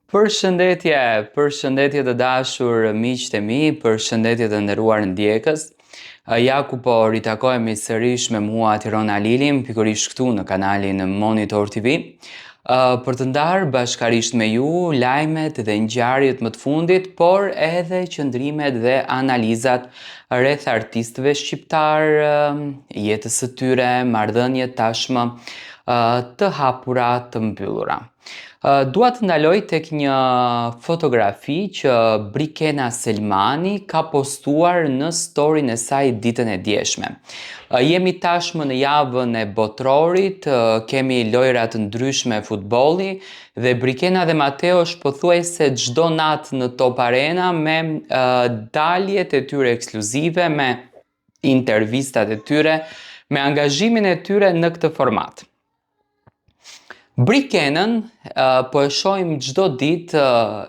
Përshëndetje të dashur miqtë e mi, përshëndetje të nderuar ndjekës. Ja ku po ritakohemi sërish me mua Tirona Lilin, pikërisht këtu në kanalin Monitor TV, për të ndarë bashkarisht me ju lajmet dhe ngjarjet më të fundit, por edhe qëndrimet dhe analizat rreth artistëve shqiptar, jetës së tyre, marrëdhëniet tashmë të hapura, të mbyllura. Dua të ndaloj tek një fotografi që Brikena Selmani ka postuar në storyn e saj ditën e djeshme. Jemi tashmë në javën e botrorit, kemi lojra të ndryshme futbolli dhe Brikena dhe Mateo është pothuajse çdo natë në Top Arena me daljet e tyre ekskluzive, me intervistat e tyre, me angazhimin e tyre në këtë format. Brikenën po e shohim çdo ditë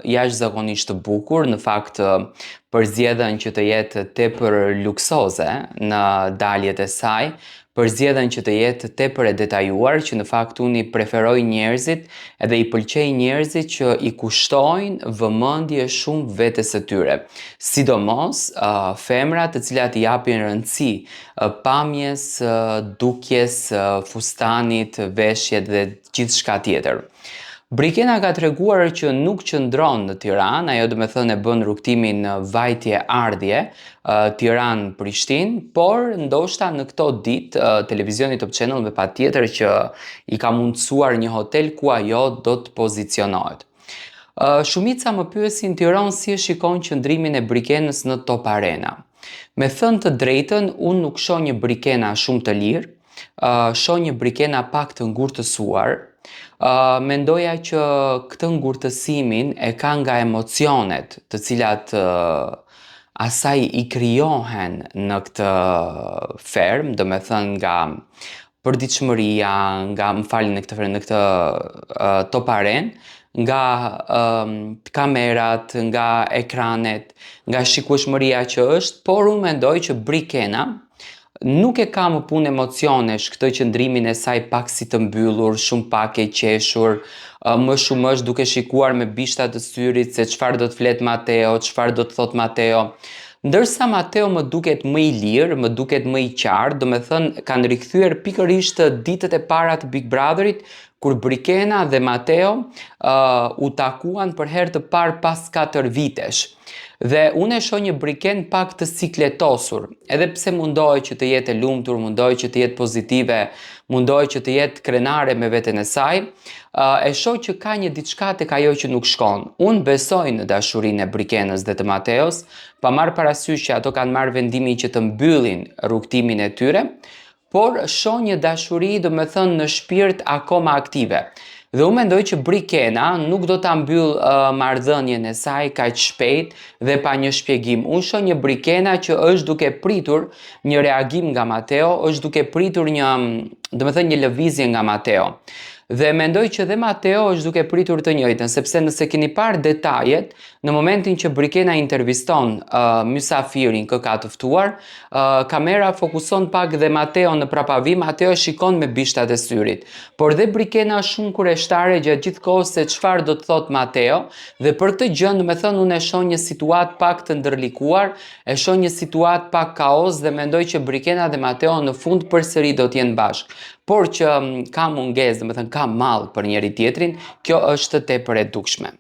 jashtëzakonisht të bukur, në fakt përzgjedhen që të jetë tepër luksoze në daljet e saj, përzgjedhen që të jetë tepër e detajuar, që në fakt unë i preferoj njerëzit edhe i pëlqej njerëzit që i kushtojnë vëmendje shumë vetes së tyre. Sidomos femra të cilat i japin rëndësi pamjes, dukjes, fustanit, veshjet dhe gjithçka tjetër. Brikena ka treguar që nuk qëndron në Tiranë, ajo do me thënë e bën rrugtimin vajtje-ardhje, Tiranë-Prishtinë, por ndoshta në këto ditë televizioni Top Channel me patjetër që i ka mundësuar një hotel ku ajo do të pozicionohet. Shumica më pyesin Tiranë si e shikon qëndrimin e Brikenës në Top Arena. Me thënë të drejtën, unë nuk shoh një Brikena shumë të lirë, shoh një Brikena pak të ngurtësuar. Mendoja që këtë ngurtësimin e ka nga emocionet të cilat asaj i krijohen në këtë ferm, do me thënë nga përditshmëria, nga në këtë Top Arenë, nga kamerat, nga ekranet, nga shikueshmëria që është, por unë mendoj që Brikena nuk e ka më punë emocionesh këtë qëndrimin e saj pak si të mbyllur, shumë pak e qeshur, më shumë është duke shikuar me bishta të syrit se çfarë do të flet Mateo, çfarë do të thot Mateo. Ndërsa Mateo më duket më i lirë, më duket më i qartë, do me thënë kanë rikthyer pikërisht ditët e para të Big Brotherit, kur Brikena dhe Mateo u takuan për herë të parë pas 4 vitesh. Dhe unë e shoh një Brikenë pak të sikletosur, edhe pse mundohet që të jetë e lumtur, mundohet që të jetë pozitive, mundohet që të jetë krenare me veten e saj, e shoh që ka një diçka tek ajo që nuk shkon. Unë besoj në dashurinë e Brikenës dhe të Mateos, pa marrë parasysh që ato kanë marrë vendimin që të mbyllin rrugtimin e tyre, por shoh një dashuri, do me thënë, në shpirt akoma aktive. Dhe unë mendoj që Brikena nuk do ta mbyll marrëdhënien e saj kaq shpejt dhe pa një shpjegim. Unë shoh një Brikena që është duke pritur një reagim nga Mateo, është duke pritur një lëvizje nga Mateo. Dhe mendoj që dhe Mateo është duke pritur të njëjtën, sepse nëse keni parë detajet, në momentin që Brikena interviston mysafirin kë ka të ftuar, kamera fokuson pak dhe Mateo në prapavim, Mateo shikon me bishtat e syrit. Por dhe Brikena është shumë kurioztare gjatë gjithë kohës se çfarë do të thot Mateo, dhe për këtë gjë, do me thënë, unë e shoh një situatë pak të ndërlikuar, e shoh një situatë pak kaos dhe mendoj që Brikena dhe Mateo në fund përsëri do të jenë bashkë. Por që ka mungesë, do me thënë ka mall për njëri tjetrin, kjo është tepër e dukshme.